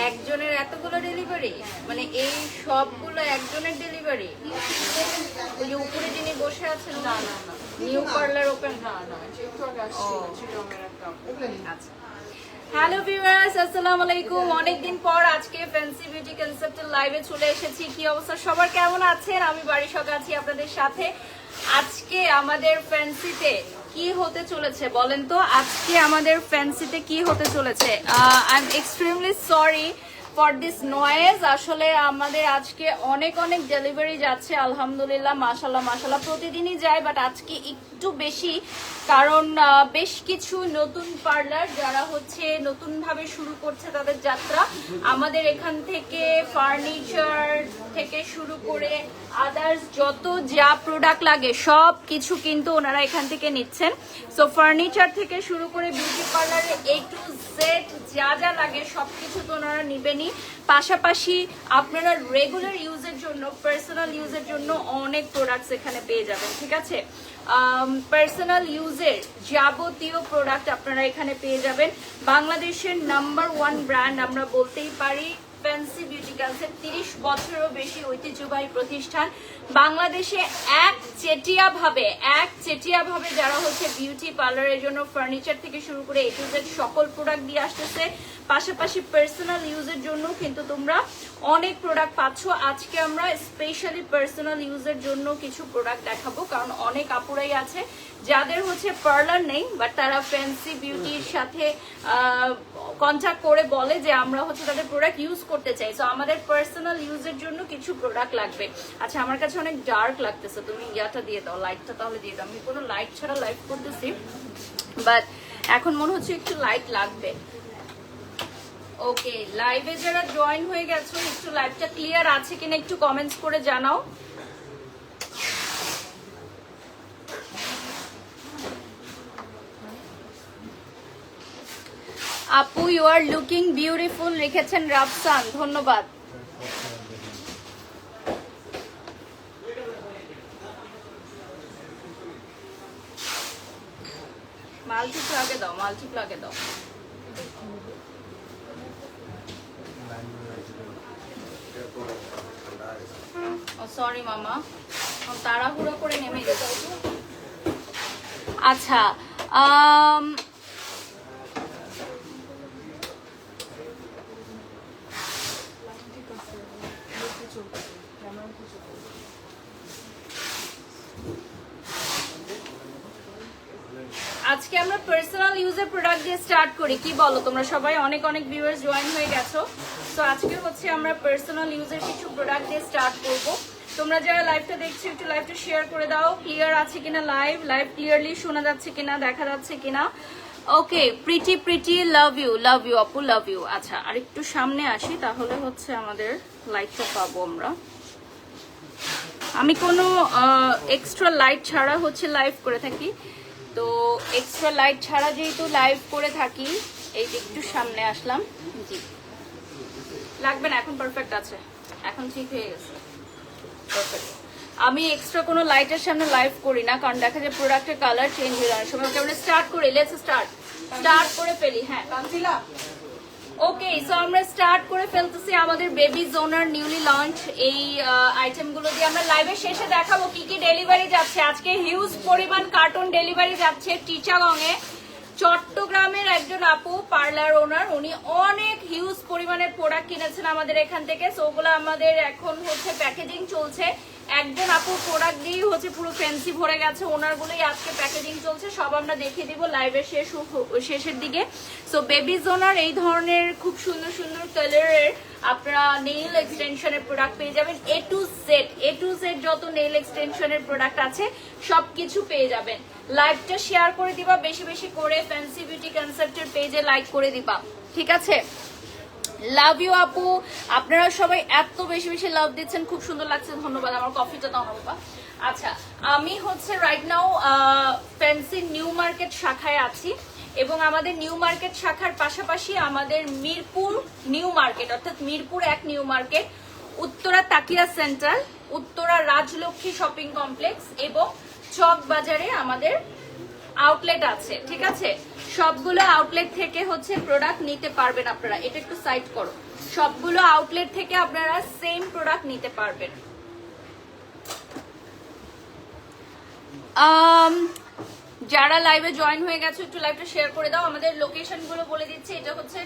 একজনের এতগুলো ডেলিভারি, মানে এই সবগুলো একজনের ডেলিভারি? ওই যে উপরে যিনি বসে আছেন না না না, নিউ পার্লার ওপেন? না না, একটু আগে আসছি চিটংয়ের একটা। আচ্ছা, হ্যালো ভিউয়ার্স, আসসালামু আলাইকুম। অনেকদিন পর আজকে ফ্যান্সি বিউটি কনসেপ্টের লাইভে চলে এসেছি। কি অবস্থা সবার, কেমন আছেন? আমি বাড়ি সঙ্গে আছি আপনাদের সাথে। আজকে আমাদের ফ্যান্সিতে কি হতে চলেছে বলেন তো? আজকে আমাদের ফ্যান্সিতে কি হতে চলেছে? I am extremely sorry for this noise. আসলে আমাদের আজকে অনেক অনেক ডেলিভারি যাচ্ছে, আলহামদুলিল্লাহ, মাশাল্লাহ মাশাল্লাহ, প্রতিদিনই যায়, বাট আজকে একটু বেশি, কারণ বেশ কিছু নতুন পার্লার যারা হচ্ছে নতুন ভাবে শুরু করছে তাদের যাত্রা, আমাদের এখান থেকে ফার্নিচার থেকে শুরু করে আদার্স যত যা প্রোডাক্ট লাগে সব কিছু কিন্তু ওনারা এখান থেকে নিচ্ছেন। সো ফার্নিচার থেকে শুরু করে বিউটি পার্লারে A to Z যা যা লাগে সবকিছু তো ওনারা নিবেনই। পাশাপাশি আপনারা রেগুলার ইউজের জন্য, পার্সোনাল ইউজের জন্য অনেক প্রোডাক্টস এখানে পেয়ে যাবেন, ঠিক আছে? পার্সোনাল ইউজের যাবতীয় প্রোডাক্ট আপনারা এখানে পেয়ে যাবেন। বাংলাদেশের নাম্বার 1 ব্র্যান্ড আমরা বলতেই পারি ফ্যান্সি বিউটি কনসেপ্ট, 30 বছরেরও বেশি ঐতিহ্যবাহী প্রতিষ্ঠান। বাংলাদেশে একচেটিয়াভাবে যারা হচ্ছে বিউটি পার্লারের জন্য ফার্নিচার থেকে শুরু করে A to Z সকল প্রোডাক্ট দিয়ে আসতেছে। পাশাপাশি পার্সোনাল ইউজের জন্য কিন্তু তোমরা অনেক প্রোডাক্ট পাচ্ছ। আজকে আমরা স্পেশালি পার্সোনাল ইউজের জন্য কিছু প্রোডাক্ট দেখাবো, কারণ অনেক আপুরাই আছে যাদের হচ্ছে পার্লার নেই, বাট তারা ফ্যান্সি বিউটির সাথে কন্ট্যাক্ট করে বলে যে আমরা হচ্ছে তাদের প্রোডাক্ট ইউজ করতে চাই। সো আমাদের পার্সোনাল ইউজের জন্য কিছু প্রোডাক্ট লাগবে। আচ্ছা, আমার কাছে অনেক ডার্ক লাগতেছে, তুমি ইয়াটা দিয়ে দাও, লাইটটা তাহলে দিয়ে দাও। আমি কোনো লাইট ছাড়া লাইভ করতেছি, বাট এখন মনে হচ্ছে একটু লাইট লাগবে। ওকে, লাইভে যারা জয়েন হয়ে গেছো একটু লাইভটা ক্লিয়ার আছে কিনা একটু কমেন্টস করে জানাও। আপু ইউ আর লুকিং বিউটিফুল লিখেছেন রাফসান, ধন্যবাদ। মাল্টিপ্ল আগে দাও, মাল্টিপ্ল আগে দাও। ও সরি মামা, তাড়াহুড়ো করে নেমে গেছে। আচ্ছা, আজকে আমরা পার্সোনাল ইউজের প্রোডাক্ট দিয়ে স্টার্ট করি, কি বলো তোমরা সবাই? অনেক অনেক ভিউয়ার্স জয়েন হয়ে গেছো। তো আজকে হচ্ছে আমরা পার্সোনাল ইউজের কিছু প্রোডাক্ট দিয়ে স্টার্ট করব। তোমরা যারা লাইভটা দেখছো একটু লাইভটা শেয়ার করে দাও, ক্লিয়ার আছে কিনা, লাইভ ক্লিয়ারলি শোনা যাচ্ছে কিনা, দেখা যাচ্ছে কিনা। ওকে, প্রিটি লাভ ইউ আপু, লাভ ইউ। আচ্ছা, আর একটু সামনে আসি, তাহলে হচ্ছে আমাদের লাইটটা পাবো আমরা। আমি কোনো এক্সট্রা লাইট ছাড়া হচ্ছে লাইভ করে থাকি, তো এক্সট্রা লাইট ছাড়া যেহেতু লাইভ করে থাকি, এই যে একটু সামনে আসলাম। জি, লাগবে না, এখন পারফেক্ট আছে, এখন ঠিক হয়ে গেছে, পারফেক্ট। আমি এক্সট্রা কোনো লাইটের সামনে লাইভ করি না, কারণ দেখা যায় প্রোডাক্টের কালার চেঞ্জ হয়ে যায় সময়। আমরা স্টার্ট করি, লেটস স্টার্ট করে ফেলি। হ্যাঁ কাঞ্চিলা, ওকে, সো আমরা স্টার্ট করে ফেলতেছি আমাদের বেবি জোনার নিউলি লঞ্চ এই আইটেমগুলো দিয়ে। আমরা লাইভের শেষে দেখাবো কি কি ডেলিভারি যাচ্ছে। আজকে হিউজ পরিমাণ কার্টন ডেলিভারি যাচ্ছে টিচাগংয়ে। চট্টগ্রামের একজন আপু পার্লার ওনার, উনি অনেক হিউজ পরিমাণের প্রোডাক্ট কিনেছেন আমাদের এখান থেকে। সো ওগুলো আমাদের এখন হচ্ছে প্যাকেজিং চলছে। একজন আপু প্রোডাক্ট দিয়ে হচ্ছে পুরো ফ্যান্সি ভরে গেছে, ওনারগুলোই আজকে প্যাকেজিং চলছে, সব আমরা দেখিয়ে দিব লাইভের শেষের দিকে। সো বেবি জোনার এই ধরনের খুব সুন্দর সুন্দর কালারের আপনারা নেইল এক্সটেনশনের প্রোডাক্ট পেয়ে যাবেন। A to Z যত নেইল এক্সটেনশনের প্রোডাক্ট আছে সবকিছু পেয়ে যাবেন। লাইভটা শেয়ার করে দিবা বেশি বেশি করে, ফ্যান্সি বিউটি কনসেপ্টের পেজে লাইক করে দিবা, ঠিক আছে? লাভ ইউ আপু, আপনারা সবাই এত বেশি বেশি লাভ দিচ্ছেন, খুব সুন্দর লাগছে, ধন্যবাদ। আমার কফিটা দাও না বাবা। আচ্ছা, আমি হচ্ছে right now fancy new market শাখায় আছি, এবং আমাদের নিউ মার্কেট শাখার পাশাপাশি আমাদের মিরপুর নিউ মার্কেট, অর্থাৎ Mirpur 1 new Market, Uttara Takia centre, Uttara Rajlakshmi shopping complex এবং চক বাজারে আমাদের আউটলেট আছে, ঠিক আছে? সবগুলো আউটলেট থেকে হচ্ছে প্রোডাক্ট নিতে পারবেন আপনারা। এটা একটু সাইড করো। সবগুলো আউটলেট থেকে আপনারা সেম প্রোডাক্ট নিতে পারবেন। যারা লাইভে জয়েন হয়ে গেছে একটু লাইভটা শেয়ার করে দাও। আমাদের লোকেশন গুলো বলে দিচ্ছি। এটা হচ্ছে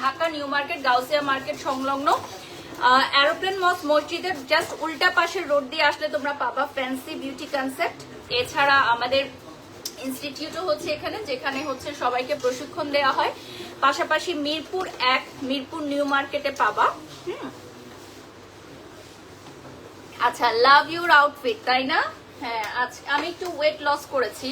Dhaka new market, Gausia market সংলগ্ন এরোপ্লেন মসজিদের জাস্ট উল্টা পাশের রোড দিয়ে আসলে তোমরা পাবা ফ্যান্সি বিউটি কনসেপ্ট। এছাড়া আমাদের ইনস্টিটিউটও হচ্ছে এখানে, যেখানে হচ্ছে সবাইকে প্রশিক্ষণ দেওয়া হয়। পাশাপাশি মিরপুর 1, মিরপুর নিউ মার্কেটে পাবা। আচ্ছা, লাভ ইউর আউটফিট, তাই না? হ্যাঁ, আজকে আমি একটু ওয়েট লস করেছি,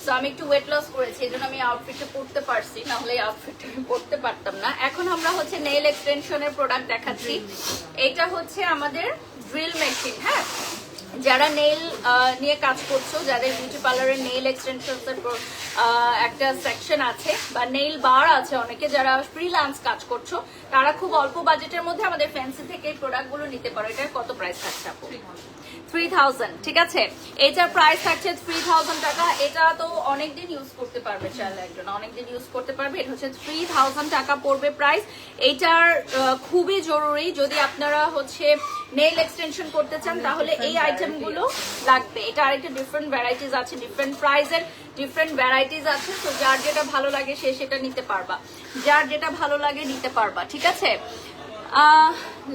তো আমি একটু ওয়েট লস করেছি, এই জন্য আমি আউটফিটটা পরতে পারছি, না হলে আউটফিটটা আমি পরতে পারতাম না। এখন আমরা হচ্ছে নেইল এক্সটেনশনের প্রোডাক্ট দেখাচ্ছি। এটা হচ্ছে আমাদের ড্রিল মেশিন। হ্যাঁ, যারা নেইল নিয়ে কাজ করছো, যাদের বিউটি পার্লারের নেইল এক্সটেনশন একটা সেকশন আছে বা নেইল বার আছে, অনেকে যারা ফ্রিল্যান্স কাজ করছো, তারা খুব অল্প বাজেটের মধ্যে আমাদের ফ্যান্সি থেকে এই প্রোডাক্টগুলো নিতে পারো। এটার কত প্রাইস থাকছে আপু? 3000, ঠিক আছে? এটার প্রাইস থাকছে 3000 টাকা। এটা তো অনেকদিন ইউজ করতে পারবে, চাইলে একজন অনেকদিন ইউজ করতে পারবে। এটা হচ্ছে 3000 টাকা পড়বে প্রাইস। এইটার খুবই জরুরি, যদি আপনারা হচ্ছে নেইল এক্সটেনশন করতে চান তাহলে এই আইটেমগুলো লাগবে। এটা আরেকটা ডিফারেন্ট ভ্যারাইটিস আছে, ডিফারেন্ট প্রাইসের ডিফারেন্ট ভ্যারাইটিস আছে। তো যার যেটা ভালো লাগে সে সেটা নিতে পারবা, যার যেটা ভালো লাগে নিতে পারবা, ঠিক আছে?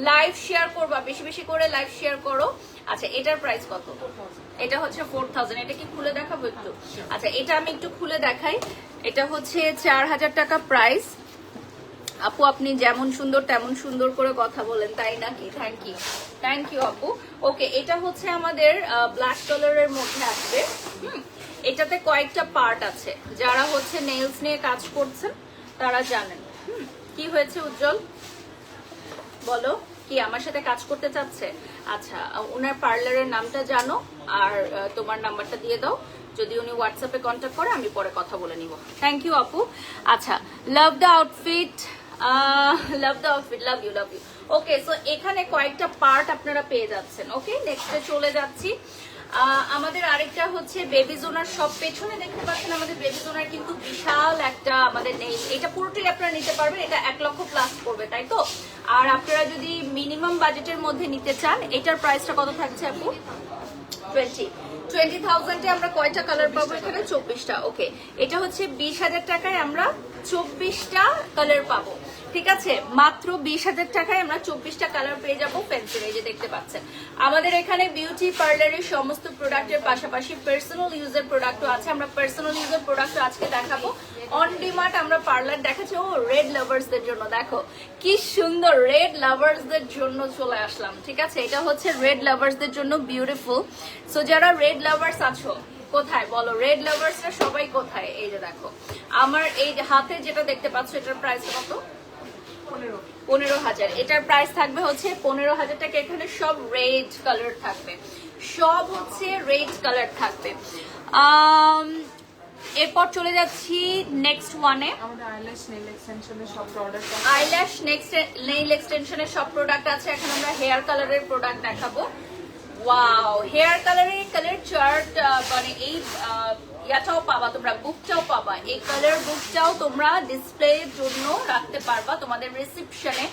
লাইভ শেয়ার করবা, বেশি বেশি করে লাইভ শেয়ার করো। আচ্ছা, এটার প্রাইস কত? এটা হচ্ছে 4000। এটা কি খুলে দেখাবো একটু? আচ্ছা, এটা আমি একটু খুলে দেখাই। এটা হচ্ছে 4000 টাকা প্রাইস। আপু আপনি যেমন সুন্দর তেমন সুন্দর করে কথা বলেন, তাই নাকি? থ্যাংক ইউ, থ্যাংক ইউ আপু। ওকে, এটা হচ্ছে আমাদের ব্ল্যাক কালারের মধ্যে আসবে। এটাতে কয়েকটা পার্ট আছে, যারা হচ্ছে নেইলস নিয়ে কাজ করছেন তারা জানেন। কি হয়েছে উজ্জ্বল, বলো? কি আমার সাথে কাজ করতে চাচ্ছে? আচ্ছা, ওনার পার্লারের নামটা জানো আর তোমার নাম্বারটা দিয়ে দাও। যদি উনি হোয়াটসঅ্যাপে কন্ট্যাক্ট করে আমি পরে কথা বলে নিব। থ্যাংক ইউ আপু। আচ্ছা, love the outfit, love the outfit, love you, love you. Okay, so এখানে কয়েকটা পার্ট আপনারা পেয়ে যাচ্ছেন। ওকে, নেক্সটে চলে যাচ্ছি। আমাদের আরেকটা হচ্ছে বেবি জোনার সব পেছনে দেখতে পাচ্ছেন আমাদের বেবি জোনার কিন্তু বিশাল একটা আমাদের নেই। এটা পুরোটাই আপনারা নিতে পারবেন। এটা 1 লক্ষ প্লাস পড়বে, তাই তো? আর আপনারা যদি মিনিমাম বাজেটের মধ্যে নিতে চান, এটার প্রাইসটা কত থাকছে আপু? 20,000-এ আমরা কয়টা কালার পাবো এখানে? 24টা। ওকে, এটা হচ্ছে 20,000 টাকায় আমরা 24টা কালার পাবো, ঠিক আছে? মাত্র 20,000 টাকায় আমরা 24টা কালার পেয়ে যাবো পেন্সিল। এই যে দেখতে পাচ্ছেন আমাদের এখানে বিউটি পার্লারের সমস্ত প্রোডাক্টের পাশাপাশি পার্সোনাল ইউজের প্রোডাক্টও আছে। আমরা পার্সোনাল ইউজের প্রোডাক্ট আজকে দেখাবো। অন ডিমান্ড আমরা পার্লার দেখাচ্ছি। ও, রেড লাভার্সদের জন্য দেখো কি সুন্দর, রেড লাভার্সদের জন্য চলে আসলাম, ঠিক আছে? এটা হচ্ছে রেড লাভার্সদের জন্য বিউটিফুল। সো যারা রেড লাভার্স আছো, কোথায় বলো? রেড লাভার্সরা সবাই কোথায়? এই যে দেখো আমার এই হাতে যেটা দেখতে পাচ্ছ, এটার প্রাইস কত? 15,000। এটার প্রাইস থাকবে হচ্ছে 15,000 টাকা। এখানে সব রেড কালার থাকবে, সব হচ্ছে রেড কালার থাকবে। এরপর চলে যাচ্ছি নেক্সট ওয়ানে। আমাদের আইল্যাশ নেইল এক্সটেনশনের সব প্রোডাক্ট আছে। আইল্যাশ নেক্সট নেইল এক্সটেনশনের সব প্রোডাক্ট আছে। এখন আমরা হেয়ার কালারের প্রোডাক্ট দেখাবো। ওয়াও, হেয়ার কালারের কালার চার্ট, মানে এই ইয়াটাও পাবা তোমরা, বুকটাও পাবা। এই কালার বুকটাও তোমরা ডিসপ্লের জন্য রাখতে পারবা তোমাদের রিসেপশনে।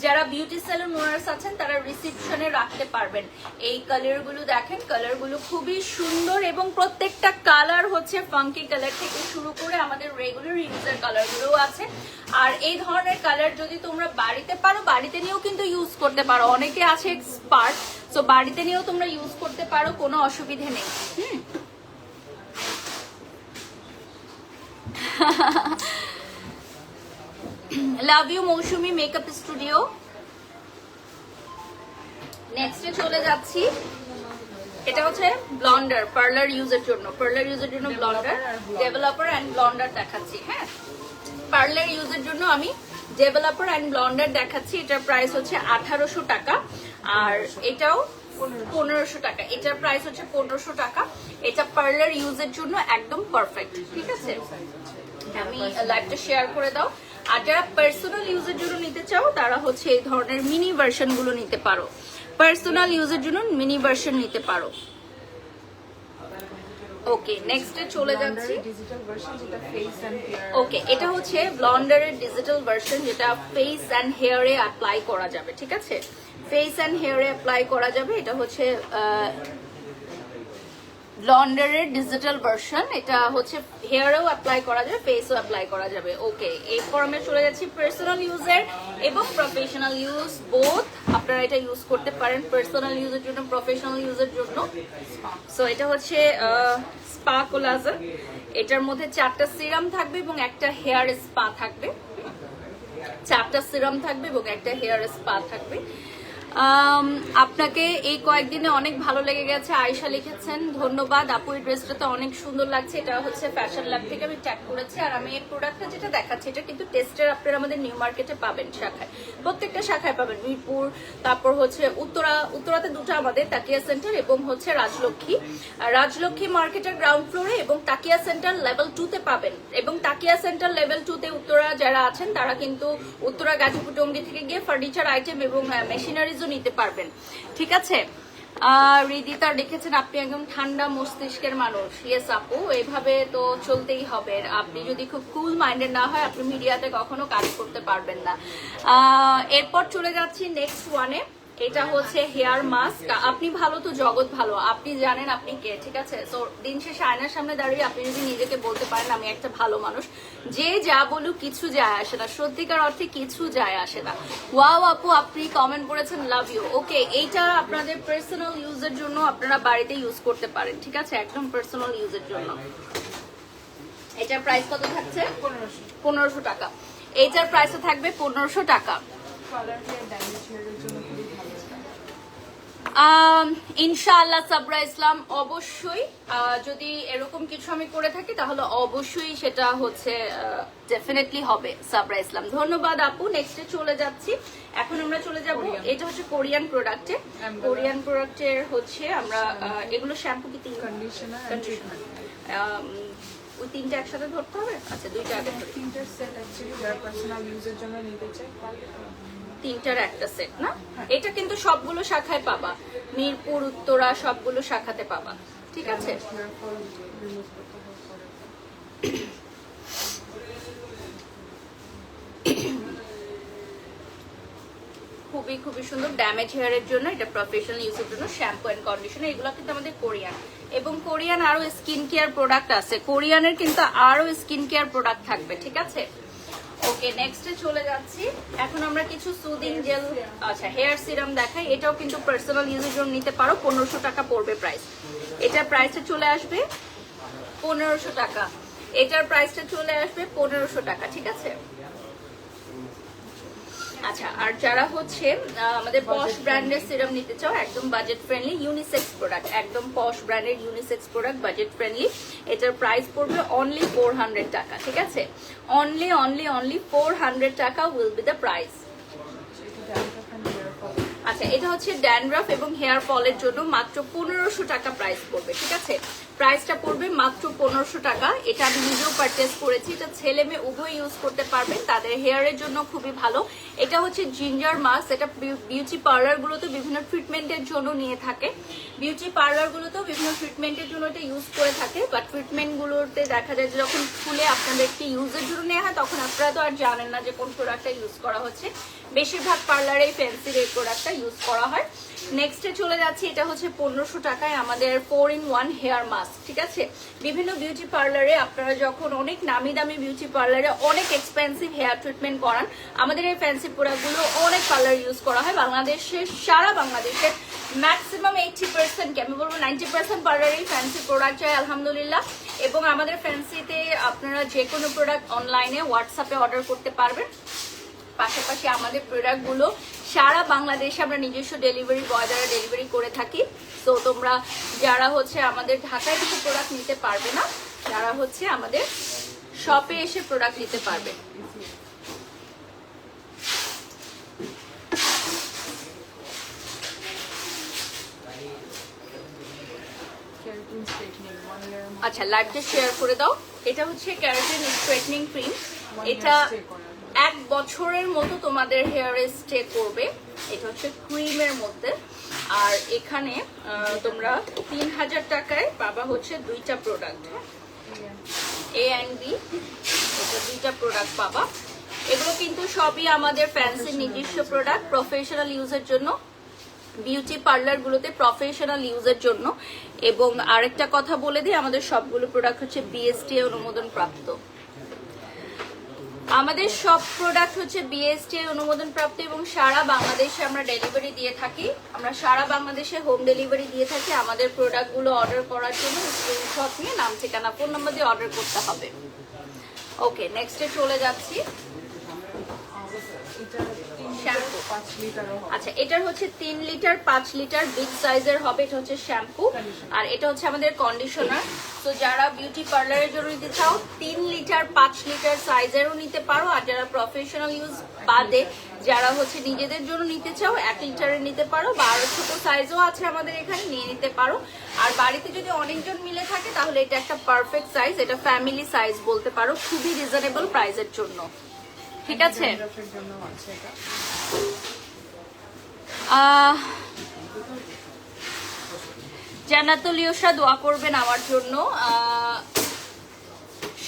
যারা বিউটি সেলুন ওনার্স আছেন তারা রিসেপশনে রাখতে পারবেন। এই কালারগুলো দেখেন, কালারগুলো খুবই সুন্দর এবং প্রত্যেকটা কালার হচ্ছে ফাঙ্কি কালার থেকে শুরু করে আমাদের রেগুলার ইউজের কালারগুলোও আছে। আর এই ধরনের কালার যদি তোমরা বাড়িতে পারো, বাড়িতে নিয়েও কিন্তু ইউজ করতে পারো। অনেকে আছে এক্সপার্ট, তো বাড়িতে নিয়েও তোমরা ইউজ করতে পারো, কোনো অসুবিধে নেই। Love you Mousumi makeup studio. নেক্সটে চলে যাচ্ছি। এটা হচ্ছে ব্লন্ডার, পার্লার ইউজের জন্য, পার্লার ইউজের জন্য ব্লন্ডার, ডেভেলপার এন্ড ব্লন্ডার দেখাচ্ছি। হ্যাঁ, পার্লার ইউজের জন্য আমি ডেভেলপার এন্ড ব্লন্ডার দেখাচ্ছি। এটার প্রাইস হচ্ছে 1800 টাকা আর এটাও 1500 টাকা। এটার প্রাইস হচ্ছে 1500 টাকা। এটা পার্লার ইউজের জন্য একদম পারফেক্ট, ঠিক আছে? আমি লাইভটা শেয়ার করে দাও। আর যারা পার্সোনাল ইউজের জন্য নিতে চাও তারা হচ্ছে এই ধরনের মিনি ভার্সন গুলো নিতে পারো। পার্সোনাল ইউজের জন্য মিনি ভার্সন নিতে পারো। ওকে নেক্সটে চলে যাচ্ছি। ডিজিটাল ভার্সন যেটা ফেস এন্ড হেয়ার। ওকে এটা হচ্ছে ব্লন্ডারের ডিজিটাল ভার্সন যেটা ফেস অ্যান্ড হেয়ারে অ্যাপ্লাই করা যাবে, ঠিক আছে? ফেস অ্যান্ড হেয়ারে অ্যাপ্লাই করা যাবে। এটা হচ্ছে ব্লন্ডারের ডিজিটাল ভার্সন, এটা হচ্ছে হেয়ারেও অ্যাপ্লাই করা যাবে, ফেসও অ্যাপ্লাই করা যাবে। ওকে এরপর আমরা চলে যাচ্ছি পার্সোনাল ইউজের এবং প্রফেশনাল ইউজ বোথ। আপনারা এটা ইউজ করতে পারেন পার্সোনাল ইউজের জন্য, প্রফেশনাল ইউজের জন্য। সো এটা হচ্ছে স্পা কোলাজেন। এটার মধ্যে 4টা সিরাম থাকবে এবং একটা হেয়ার স্পা থাকবে। 4টা সিরাম থাকবে এবং একটা হেয়ার স্পা থাকবে। আপনাকে এই কয়েকদিনে অনেক ভালো লেগে গেছে, আয়েশা লিখেছেন ধন্যবাদ আপু, এই ড্রেসটা তো অনেক সুন্দর লাগছে। এটা হচ্ছে ফ্যাশন ল্যাব থেকে আমি ট্যাগ করেছি। আর আমি এই প্রোডাক্টটা যেটা দেখাচ্ছি এটা কিন্তু টেস্টের আপনারা আমাদের নিউ মার্কেটে পাবেন, শাখায়, প্রত্যেকটা শাখায় পাবেন। মিরপুর, তারপর হচ্ছে উত্তরাতে দুটো আমাদের, তাকিয়া সেন্টার এবং হচ্ছে রাজলক্ষ্মী মার্কেটের গ্রাউন্ড ফ্লোরে এবং তাকিয়া সেন্টার লেভেল 2-তে পাবেন। এবং তাকিয়া সেন্টার লেভেল 2-তে উত্তরা যারা আছেন তারা কিন্তু উত্তরা গাজীপুর টঙ্গী থেকে গিয়ে ফার্নিচার আইটেম এবং মেশিনারিজও নিতে পারবেন, ঠিক আছে? রিদিতা লিখেছেন আপনি একদম ঠান্ডা মস্তিষ্কের মানুষ। ইয়েস আপু, এইভাবে তো চলতেই হবে। আপনি যদি খুব কুল মাইন্ডেড না হয় আপনি মিডিয়াতে কখনো কাজ করতে পারবেন না। এরপর চলে যাচ্ছি নেক্সট ওয়ানে। এটা হচ্ছে হেয়ার মাস্ক। আপনি ভালো তো জগৎ ভালো, আপনি জানেন আপনি কে, ঠিক আছে? তো দিন শেষে আয়নার সামনে দাঁড়িয়ে আপনি যদি নিজেকে বলতে পারেন আমি একটা ভালো মানুষ, যে যা বলুক কিছু যায় আসে না, সত্যিকার অর্থে কিছু যায় আসে না। ওয়াও আপু আপনি কমেন্ট করেছেন লাভ ইউ। ওকে এইটা আপনাদের পার্সোনাল ইউজের জন্য আপনারা বাড়িতে ইউজ করতে পারেন, ঠিক আছে? একদম পার্সোনাল ইউজের জন্য। এটার প্রাইস কত থাকছে? 1500 টাকা। এইটার প্রাইসে থাকবে 1500 টাকা। কালার হেয়ার ড্যামেজ হেয়ারের জন্য খুবই ভালো। ইনশাআল্লাহ সাবরা ইসলাম, অবশ্যই যদি এরকম কিছু আমি করে থাকি তাহলে অবশ্যই সেটা হচ্ছে ডেফিনেটলি হবে সাবরা ইসলাম। ধন্যবাদ আপু। নেক্সটে চলে যাচ্ছি। এখন আমরা চলে যাব, এটা হচ্ছে কোরিয়ান প্রোডাক্টে। কোরিয়ান প্রোডাক্টের হচ্ছে আমরা এগুলো শ্যাম্পু কি কন্ডিশনার ওই 3টা একসাথে ধরতে হবে? আচ্ছা 2টা আগে ধরি। 3টার সেট অ্যাকচুয়ালি যারা পার্সোনাল ইউজের জন্য নিতে চায় 3টার একটা সেট না? এটা কিন্তু সবগুলো শাখায় পাবা, মিরপুর, উত্তরা সবগুলো শাখাতে পাবা, ঠিক আছে? খুবই খুবই সুন্দর ড্যামেজ হেয়ারের জন্য, এটা প্রফেশনাল ইউজের জন্য শ্যাম্পু এন্ড কন্ডিশনার। এগুলো কিন্তু আমাদের কোরিয়ান এবং কোরিয়ান আরো স্কিন কেয়ার প্রোডাক্ট আছে, কোরিয়ানের কিন্তু আরো স্কিন কেয়ার প্রোডাক্ট থাকবে, ঠিক আছে? ওকে নেক্সটে চলে যাচ্ছি। এখন আমরা কিছু সুদিং জেল, আচ্ছা হেয়ার সিরাম দেখাই। এটাও কিন্তু পার্সোনাল ইউজের জন্য নিতে পারো। 1500 টাকা পড়বে প্রাইস। এটার প্রাইসটা চলে আসবে 1500 টাকা। এটার প্রাইসটা চলে আসবে 1500 টাকা, ঠিক আছে? আচ্ছা আর যারা হচ্ছে আমাদের পশ ব্র্যান্ডের সিরাম নিতে চাও, একদম বাজেট ফ্রেন্ডলি ইউনিসেক্স প্রোডাক্ট, একদম পশ ব্র্যান্ডের ইউনিসেক্স প্রোডাক্ট, বাজেট ফ্রেন্ডলি। এটার প্রাইস পড়বে অনলি 400 টাকা, ঠিক আছে? অনলি 400 টাকা উইল বি দ্য প্রাইস। আচ্ছা এটা হচ্ছে ড্যান্ড্রাফ এবং হেয়ার ফলের জন্য মাত্র 1500 টাকা প্রাইস পড়বে, ঠিক আছে? প্রাইসটা পড়বে মাত্র 1500 টাকা। এটা আমি নিজেও পারচেস করেছি। এটা ছেলে মেয়ে উভয় ইউজ করতে পারবেন, তাদের হেয়ারের জন্য খুবই ভালো। এটা হচ্ছে জিঞ্জার মাস্ক। এটা বিউটি পার্লারগুলোতে বিভিন্ন ট্রিটমেন্টের জন্য নিয়ে থাকে, বিউটি পার্লারগুলোতেও বিভিন্ন ট্রিটমেন্টের জন্য এটা ইউজ করে থাকে। বাট ট্রিটমেন্টগুলোতে দেখা যায় যে যখন খুলে আপনাদেরকে ইউজের জন্য নেওয়া হয় তখন আপনারা তো আর জানেন না যে কোন প্রোডাক্টটা ইউজ করা হচ্ছে। বেশিরভাগ পার্লারে ফ্যান্সির এই প্রোডাক্টটা ইউজ করা হয়। নেক্সটে চলে যাচ্ছি। এটা হচ্ছে 1500 টাকায় আমাদের 4-in-1 হেয়ার মাস্ক, ঠিক আছে? বিভিন্ন বিউটি পার্লারে আপনারা যখন অনেক নামি দামি বিউটি পার্লারে অনেক এক্সপেন্সিভ হেয়ার ট্রিটমেন্ট করান, আমাদের এই ফ্যান্সি প্রোডাক্টগুলো অনেক পার্লার ইউজ করা হয়। বাংলাদেশের সারা বাংলাদেশের ম্যাক্সিমাম 80% আমি বলবো 90% পার্লারেই ফ্যান্সি প্রোডাক্ট চাই আলহামদুলিল্লাহ। এবং আমাদের ফ্যান্সিতে আপনারা যে কোনো প্রোডাক্ট অনলাইনে হোয়াটসঅ্যাপে অর্ডার করতে পারবেন। পাশাপাশি আমাদের প্রোডাক্টগুলো সারা বাংলাদেশে আমরা নিজস্ব ডেলিভারি বয় দ্বারা ডেলিভারি করে থাকি। তো তোমরা যারা হচ্ছে আমাদের ঢাকায় কিছু প্রোডাক্ট নিতে পারবে না, যারা হচ্ছে আমাদের শপে এসে প্রোডাক্ট নিতে পারবে। আচ্ছা লাইভটা শেয়ার করে দাও। এটা হচ্ছে ক্যারাটিন স্ট্রেটনিং ক্রিম। এটা বছরের মতো তোমাদের হেয়ারে স্টে করবে। এটা হচ্ছে ক্রিমের মধ্যে। আর এখানে তোমরা 3000 টাকায় পাবা হচ্ছে দুইটা প্রোডাক্ট, এ অ্যান্ড বি, এটা দুইটা প্রোডাক্ট পাবা। এগুলো কিন্তু সবই আমাদের ফ্যান্সির নিজস্ব প্রোডাক্ট, প্রফেশনাল ইউজের জন্য, বিউটি পার্লার গুলোতে প্রফেশনাল ইউজের জন্য। এবং আরেকটা কথা বলে দিই, আমাদের সবগুলো প্রোডাক্ট হচ্ছে বিএসটিআই অনুমোদন প্রাপ্ত। আমাদের সব প্রোডাক্ট হচ্ছে বিএসটিআই অনুমোদন প্রাপ্ত এবং সারা বাংলাদেশে আমরা ডেলিভারি দিয়ে থাকি। আমরা সারা বাংলাদেশে হোম ডেলিভারি দিয়ে থাকি। আমাদের প্রোডাক্টগুলো অর্ডার করার জন্য স্ক্রিনশট নিয়ে নাম, ঠিকানা, ফোন নাম্বার দিয়ে অর্ডার করতে হবে। ওকে, নেক্সটে চলে যাচ্ছি। শ্যাম্পু, 5 লিটারও হবে। আচ্ছা, এটার হচ্ছে 3 লিটার 5 লিটার বিগ সাইজের হবে। এটা হচ্ছে শ্যাম্পু আর এটা হচ্ছে আমাদের কন্ডিশনার। তো যারা বিউটি পার্লারের জন্য নিতে চাও 3 লিটার 5 লিটার সাইজেরও নিতে পারো। আর যারা প্রফেশনাল ইউজ বাদে যারা হচ্ছে নিজেদের জন্য নিতে চাও 1 লিটারের নিতে পারো, বা আরো ছোট সাইজও আছে আমাদের এখানে, নিয়ে নিতে পারো। আর বাড়িতে যদি অনেকজন মিলে থাকে তাহলে এটা একটা পারফেক্ট সাইজ, এটা ফ্যামিলি সাইজ বলতে পারো, খুবই রিজনেবল প্রাইসের জন্য। ঠিক আছে, ড্যান্ড্রাফের জন্য আছে এটা। জান্নাতুল ইউসা দোয়া করবেন আমার জন্য।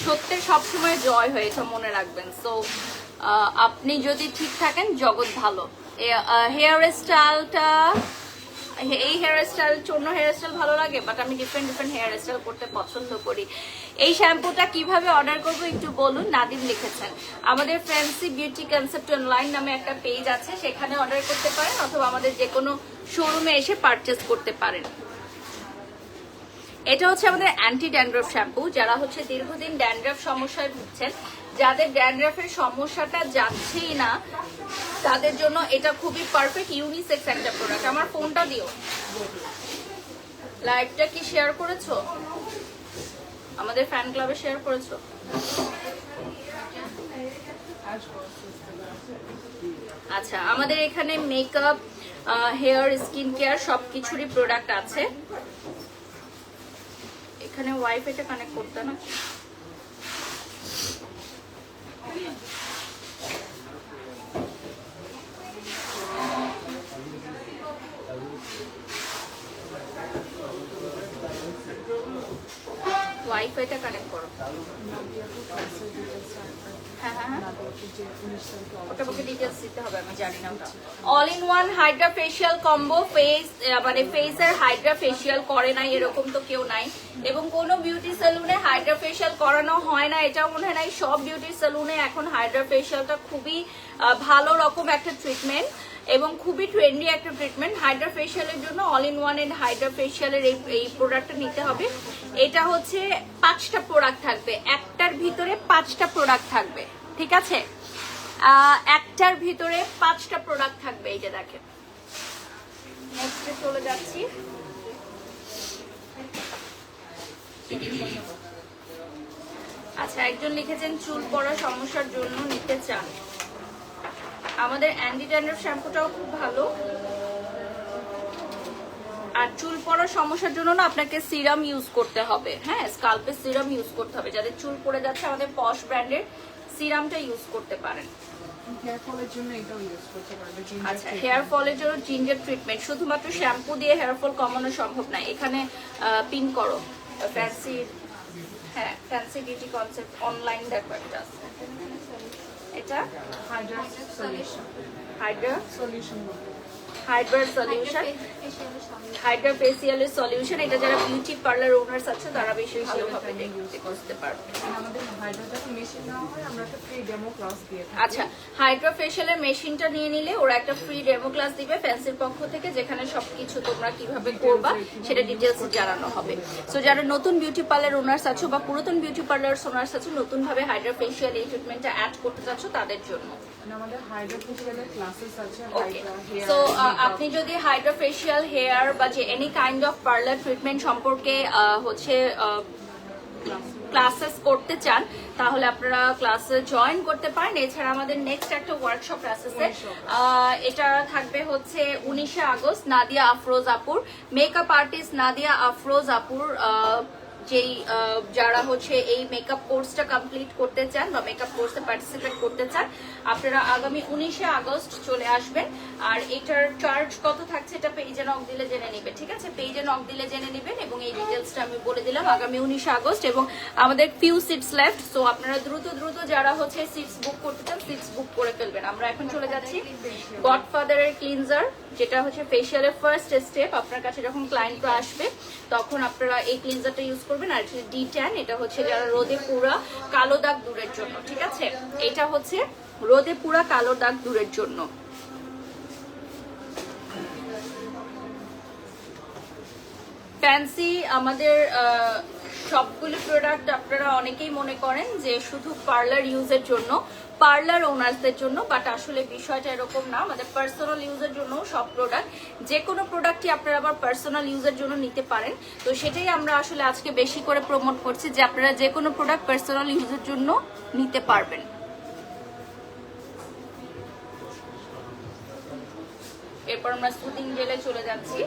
সত্যের সবসময় জয় হয়ে, এটা মনে রাখবেন। সো আপনি যদি ঠিক থাকেন জগৎ ভালো। হেয়ার স্টাইলটা, এই হেয়ার স্টাইল, অন্য হেয়ার স্টাইল ভালো লাগে, বাট আমি ডিফারেন্ট হেয়ার স্টাইল করতে পছন্দ করি। এই শ্যাম্পুটা কিভাবে অর্ডার করবো একটু বলুন। নাদিম লিখেছেন, আমাদের ফ্যান্সি বিউটি কনসেপ্ট অনলাইন নামে একটা পেজ আছে, সেখানে অর্ডার করতে পারেন অথবা আমাদের যে কোনো শোরুমে এসে পারচেস করতে পারেন। এটা হচ্ছে আমাদের অ্যান্টি ড্যান্ড্রাফ শ্যাম্পু। যারা হচ্ছে দীর্ঘদিন ড্যান্ড্রাফ সমস্যায় ভুগছেন, যাদের ড্যান্ড্রাফের সমস্যাটা যাচ্ছেই না, তাদের জন্য এটা খুবই পারফেক্ট ইউনিসেক্স একটা প্রোডাক্ট। আমার ফোনটা দিও। লাইভটা কি শেয়ার করেছো? আমাদের ফ্যান ক্লাবে শেয়ার করেছো? আচ্ছা, আমাদের এখানে মেকআপ, হেয়ার, স্কিন কেয়ার সবকিছুরই প্রোডাক্ট আছে। এখানে ওয়াইফাইটা কানেক্ট করতে না। ওয়াইফাইটা কানেক্ট করো। হ্যাঁ হ্যাঁ হ্যাঁ, ওটা আমাকে ডিটেইলস দিতে হবে, আমি জানি না ওটা। All in one Hydra facial combo. Face মানে ফেসের হাইড্রা ফেশিয়াল করে নাই এরকম তো কেউ নাই, এবং কোনো বিউটি সেলুনে হাইড্রা ফেশিয়াল করানো হয় না এটাও মনে হয় নাই। সব বিউটি সেলুনে এখন হাইড্রা ফেশিয়ালটা খুবই ভালো রকম একটা ট্রিটমেন্ট এবং খুবই ট্রেন্ডি একটা ট্রিটমেন্ট। হাইড্রা ফেশিয়ালের জন্য all in one and hydra ফেশিয়ালের এই প্রোডাক্টটা নিতে হবে। এটা হচ্ছে 5টা প্রোডাক্ট থাকবে, একটার ভিতরে 5টা প্রোডাক্ট থাকবে। ঠিক আছে, একটার ভিতরে 5টা প্রোডাক্ট থাকবে। এই যে দেখেন, নেক্সটে চলে যাচ্ছি। আচ্ছা, একজন লিখেছেন চুল পড়া সমস্যার জন্য নিতে চান। আমাদের অ্যান্টি ড্যান্ড্রাফ শ্যাম্পুটাও খুব ভালো। আর চুল পড়ার সমস্যার জন্য না আপনাকে সিরাম ইউজ করতে হবে। হ্যাঁ, স্কাল্পে সিরাম ইউজ করতে হবে। যাদের চুল পড়ে যাচ্ছে আমাদের পশ ব্র্যান্ডের সিরামটা ইউজ করতে পারেন। হেয়ার ফলের জন্য এটাও ইউজ করতে পারবে। আচ্ছা, হেয়ার ফলের জন্য জিঞ্জার ট্রিটমেন্ট। শুধুমাত্র শ্যাম্পু দিয়ে হেয়ার ফল কমানো সম্ভব না। এখানে পিন করো ফ্যান্সি, হ্যাঁ ফ্যান্সি বিউটি কনসেপ্ট অনলাইন দেখো একটা আছে। এটা hydra solution, hydra solution, hydra solution, hydra ফেসিয়ালের সলিউশন। এটা যারা বিউটি পার্লার ওনার্স আছে তারা বেশি ভালোভাবে দেখতে বুঝতে পারবে। আমাদের হাইড্রা যখন মেশিন নেওয়া হয় আমরা একটা ফ্রি ডেমো ক্লাস দিয়ে থাকি। আচ্ছা, হাইড্রা ফেশিয়ালের মেশিনটা নিয়ে নিলে ওরা একটা ফ্রি ডেমো ক্লাস দিবে ফ্যান্সির পক্ষ থেকে, যেখানে সবকিছু তোমরা কিভাবে করবা সেটা ডিটেলস জানানো হবে। সো যারা নতুন বিউটি পার্লার ওনার্স আছো বা পুরাতন বিউটি পার্লার ওনার্স আছো, নতুন ভাবে হাইড্রা ফেশিয়াল এই ট্রিটমেন্টটা অ্যাড করতে চাচ্ছ, তাদের জন্য আমাদের হাইড্রা ফেশিয়ালের ক্লাসেস আছে। ওকে, সো আপনি যদি হাইড্রা ফেশিয়াল, হেয়ার বা যে any kind of parlour treatment সম্পর্কে হচ্ছে ক্লাসেস করতে চান, তাহলে আপনারা ক্লাসে জয়েন করতে পারেন। এছাড়া আমাদের নেক্সট একটা ওয়ার্কশপ আসছে, এটা থাকবে হচ্ছে 19শে আগস্ট। নাদিয়া আফরোজ আপুর, মেকআপ আর্টিস্ট নাদিয়া আফরোজ আপুর যেই যারা হচ্ছে এই মেকআপ কোর্সটা কমপ্লিট করতে চান বা মেকআপ কোর্সে পার্টিসিপেট করতে চান, আপনারা আগামী 19শে আগস্ট চলে আসবেন। আর এটার চার্জ কত থাকছে এটা পেজে নক দিলে জেনে নেবেন, ঠিক আছে? পেজে নক দিলে জেনে নেবেন এবং এই ডিটেলসটা আমি বলে দিলাম। আগামী 19শে আগস্ট এবং আমাদের ফিউ সিটস লেফট, সো আপনারা দ্রুত যারা হচ্ছে সিটস বুক করতে চান সিটস বুক করে ফেলবেন। আমরা এখন চলে যাচ্ছি গডফাদারের ক্লিনজার, যেটা হচ্ছে ফেশিয়ালের ফার্স্ট স্টেপ। আপনার কাছে যখন ক্লায়েন্টরা আসবে তখন আপনারা এই ক্লিনজারটা ইউজ করবেন। আর D10, এটা হচ্ছে যারা রোদে পুরা কালো দাগ দূরের জন্য, ঠিক আছে? এটা হচ্ছে রোদে পুরা কালো দাগ দূরের জন্য। ফ্যান্সি আমাদের সবগুলো প্রোডাক্ট আপনারা অনেকেই মনে করেন যে শুধু পার্লার ইউজের জন্য, পার্লার ওনার্সদের জন্য, বাট আসলে বিষয়টা এরকম না। আমাদের পার্সোনাল ইউজের জন্য সব প্রোডাক্ট, যে কোনো প্রোডাক্টই আপনারা আবার পার্সোনাল ইউজের জন্য নিতে পারেন। তো সেটাই আমরা আসলে আজকে বেশি করে প্রমোট করছি যে আপনারা যে কোনো প্রোডাক্ট পার্সোনাল ইউজের জন্য নিতে পারবেন। এরপর আমরা সুদিং জেলে চলে যাচ্ছি।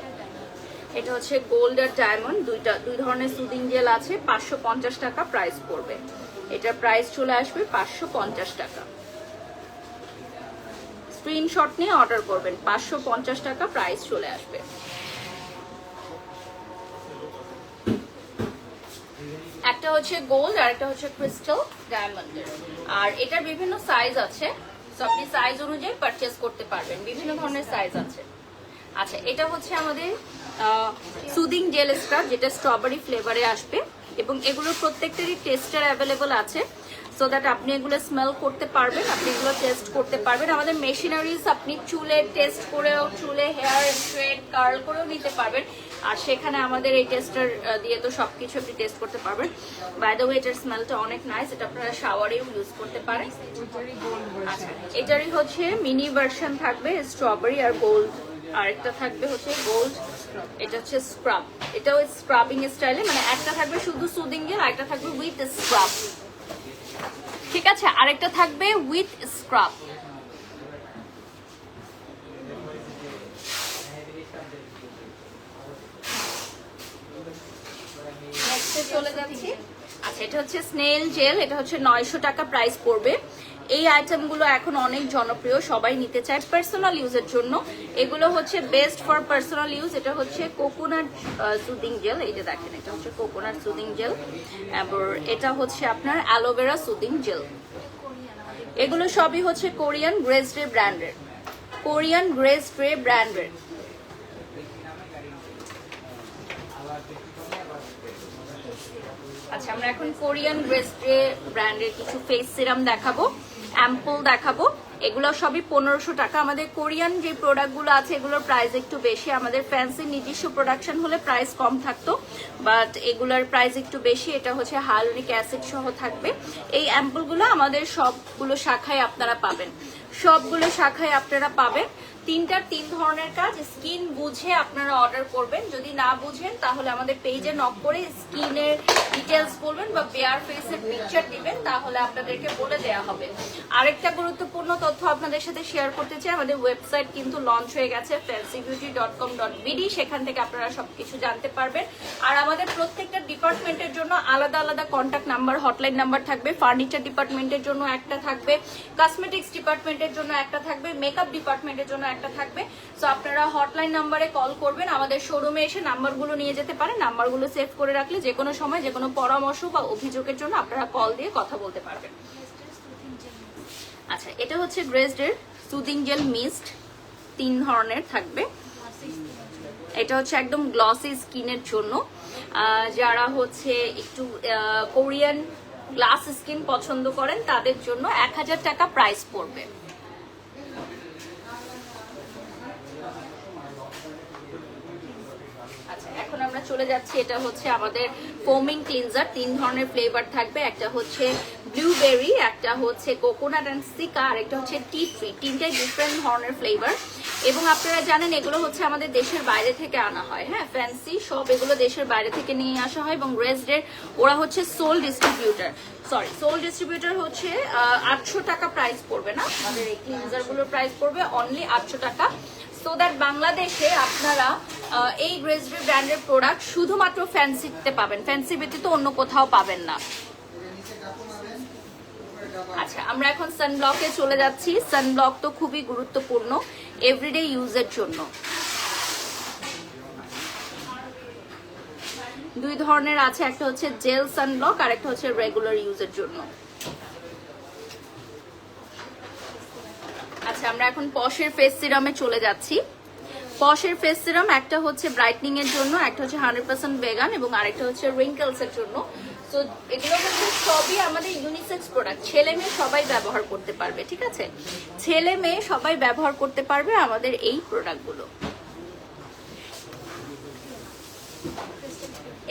এটা হচ্ছে গোল্ড আর ডায়মন্ড, দুই ধরনের সুদিং জেল আছে। 550 টাকা প্রাইস পড়বে। এটার প্রাইস চলে আসবে 550 টাকা। স্ক্রিনশট নিয়ে অর্ডার করবেন, 550 টাকা প্রাইস চলে আসবে। একটা হচ্ছে গোল্ড আর একটা হচ্ছে ক্রিস্টাল ডায়মন্ডের। আর এটার বিভিন্ন সাইজ আছে, সো আপনি সাইজ অনুযায়ী পারচেজ করতে পারবেন। বিভিন্ন ধরনের সাইজ আছে। আচ্ছা, এটা হচ্ছে আমাদের সুদিং জেল স্ক্রাব, যেটা স্ট্রবেরি ফ্লেভারে আসবে এবং এগুলোর প্রত্যেকটারই টেস্টার অ্যাভেলেবল আছে, সো দ্যাট আপনি এগুলো স্মেল করতে পারবেন, আপনি এগুলো টেস্ট করতে পারবেন। আমাদের মেশিনারিজ আপনি চুলে টেস্ট করেও, চুলে হেয়ার স্ট্রেট কার্ল করেও নিতে পারবেন। আর সেখানে আমাদের এই টেস্টার দিয়ে তো সবকিছু আপনি টেস্ট করতে পারবেন। বাই দ্য ওয়ে, এটার স্মেলটা অনেক নাইস, এটা আপনারা শাওয়ারেও ইউজ করতে পারেন। আচ্ছা, এটারই হচ্ছে মিনি ভার্সন থাকবে স্ট্রবেরি আর গোল্ড, আরেকটা থাকবে হচ্ছে গোল্ড। এটা হচ্ছে স্ক্রাব, এটাও স্ক্রাবিং স্টাইলে, মানে একটা থাকবে শুধু সুদিং জেল, আরেকটা থাকবে উইথ স্ক্রাব, ঠিক আছে? আরেকটা থাকবে উইথ স্ক্রাব। নেক্সটে চলে যাচ্ছি। আচ্ছা, এটা হচ্ছে স্নেল জেল, এটা হচ্ছে 900 টাকা প্রাইস পড়বে। এই আইটেমগুলো এখন অনেক জনপ্রিয়, সবাই নিতে চায় পার্সোনাল ইউজের জন্য। এগুলো হচ্ছে বেস্ট ফর পার্সোনাল ইউজ। এটা হচ্ছে কোকোনাট সুদিং জেল, এই যে দেখেন, এটা হচ্ছে কোকোনাট সুদিং জেল। এবং এটা হচ্ছে আপনার অ্যালোভেরা সুদিং জেল। এগুলো সবই হচ্ছে কোরিয়ান গ্রেস ডে ব্র্যান্ডের, কোরিয়ান গ্রেস ডে ব্র্যান্ডের। আচ্ছা, আমরা এখন কোরিয়ান গ্রেস ডে ব্র্যান্ডের কিছু ফেস সিরাম দেখাবো, অ্যাম্পল দেখাবো। এগুলো সবই 1500 টাকা। আমাদের কোরিয়ান যে প্রোডাক্টগুলো আছে এগুলোর প্রাইস একটু বেশি। আমাদের ফ্যান্সি নিজস্ব প্রোডাকশন হলে প্রাইস কম থাকতো, বাট এগুলোর প্রাইস একটু বেশি। এটা হচ্ছে হাইলুরিক অ্যাসিড সহ থাকবে। এই অ্যাম্পলগুলো আমাদের সবগুলো শাখায় আপনারা পাবেন, সবগুলো শাখায় আপনারা পাবেন। তিনটার তিন ধরনের কাজ। স্কিন বুঝে আপনারা অর্ডার করবেন, যদি না বুঝেন তাহলে আমাদের পেজে নক করে স্কিনের ডিটেলস বলবেন বা বেয়ার ফেসের পিকচার দিবেন, তাহলে আপনাদেরকে বলে দেওয়া হবে। আরেকটা গুরুত্বপূর্ণ তথ্য আপনাদের সাথে শেয়ার করতে চাই, আমাদের ওয়েবসাইট কিন্তু লঞ্চ হয়ে গেছে fancybeauty.com.bd, সেখান থেকে আপনারা সবকিছু জানতে পারবেন। আর আমাদের প্রত্যেকটা ডিপার্টমেন্টের জন্য আলাদা আলাদা কন্ট্যাক্ট নাম্বার, হটলাইন নাম্বার থাকবে। ফার্নিচার ডিপার্টমেন্টের জন্য একটা থাকবে, কসমেটিক্স ডিপার্টমেন্টের জন্য একটা থাকবে, মেকআপ ডিপার্টমেন্টের জন্য একটা থাকবে। সো আপনারা হটলাইন নাম্বারে কল করবেন, আমাদের শোরুমে এসে নাম্বারগুলো নিয়ে যেতে পারেন। নাম্বারগুলো সেভ করে রাখলে যে কোনো সময় যে কোনো পরামর্শ বা অভিযোগের জন্য আপনারা কল দিয়ে কথা বলতে পারবেন। আচ্ছা, এটা হচ্ছে গ্রেসডের সুদিং জেল মিস্ট, 3 ধরনের থাকবে। এটা হচ্ছে একদম গ্লসি স্কিনের জন্য, যারা হচ্ছে একটু কোরিয়ান গ্লাস স্কিন পছন্দ করেন তাদের জন্য 1000 টাকা প্রাইস পড়বে। আচ্ছা, এখন আমরা চলে যাচ্ছি। এটা হচ্ছে আমাদের ফোমিং ক্লিনজার, 3 ধরনের ফ্লেভার থাকবে। একটা হচ্ছে ব্লুবেরি, একটা হচ্ছে কোকোনাট অ্যান্ড সিকা, আর একটা হচ্ছে টি ট্রি। 3টাই ডিফারেন্ট ধরনের ফ্লেভার। এবং আপনারা জানেন এগুলো হচ্ছে আমাদের দেশের বাইরে থেকে আনা হয়। হ্যাঁ, ফ্যান্সি সব এগুলো দেশের বাইরে থেকে নিয়ে আসা হয় এবং গ্রেসডের ওরা হচ্ছে সোল ডিস্ট্রিবিউটর হচ্ছে 800 টাকা প্রাইস পড়বে না, আমাদের এই ক্লিনজার গুলোর প্রাইস পড়বে অনলি 800 টাকা। সো দ্যাট বাংলাদেশে আপনারা এই গ্রেসরি ব্র্যান্ডের প্রোডাক্ট শুধুমাত্র ফ্যান্সিতে পাবেন, ফ্যান্সি ব্যতীত অন্য কোথাও পাবেন না। আচ্ছা, আমরা এখন সানব্লকে চলে যাচ্ছি। সানব্লক তো খুবই গুরুত্বপূর্ণ এভরিডে ইউজের জন্য। দুই ধরনের আছে, একটা হচ্ছে জেল সানব্লক আর একটা হচ্ছে রেগুলার ইউজের জন্য। আচ্ছা, আমরা এখন পশের ফেস সিরামে চলে যাচ্ছি। পশের ফেস সিরাম একটা হচ্ছে ব্রাইটনিং এর জন্য, একটা হচ্ছে 100% ভেগান এবং আরেকটা হচ্ছে রিঙ্কেলস এর জন্য। তো এগুলো কিন্তু সবই আমাদের ইউনিসেক্স প্রোডাক্ট, ছেলে মেয়ে সবাই ব্যবহার করতে পারবে, ঠিক আছে? ছেলে মেয়ে সবাই ব্যবহার করতে পারবে আমাদের এই প্রোডাক্টগুলো।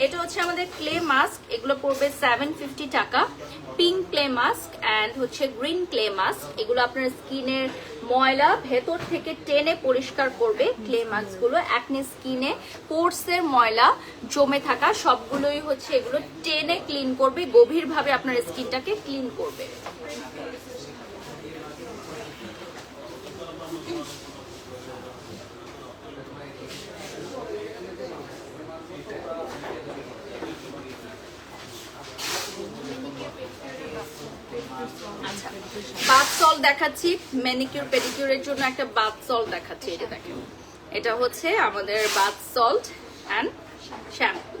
এটা হচ্ছে আমাদের ক্লে মাস্ক, এগুলো পড়বে 750 টাকা। পিঙ্ক ক্লে মাস্ক অ্যান্ড হচ্ছে গ্রিন ক্লে মাস্ক, এগুলো আপনার স্কিনের ময়লা ভেতর থেকে টেনে পরিষ্কার করবে। ক্লে মাস্কগুলো একনি স্কিনে পোর্সের ময়লা জমে থাকা সবগুলোই হচ্ছে এগুলো টেনে ক্লিন করবে, গভীরভাবে আপনার স্কিনটাকে ক্লিন করবে। আচ্ছা, বাথ সল্ট দেখাচ্ছি, ম্যানিকিউর পেডিকিউরের জন্য একটা বাথ সল্ট দেখাচ্ছি। এটা দেখেন, এটা হচ্ছে আমাদের বাথ সল্ট অ্যান্ড শ্যাম্পু।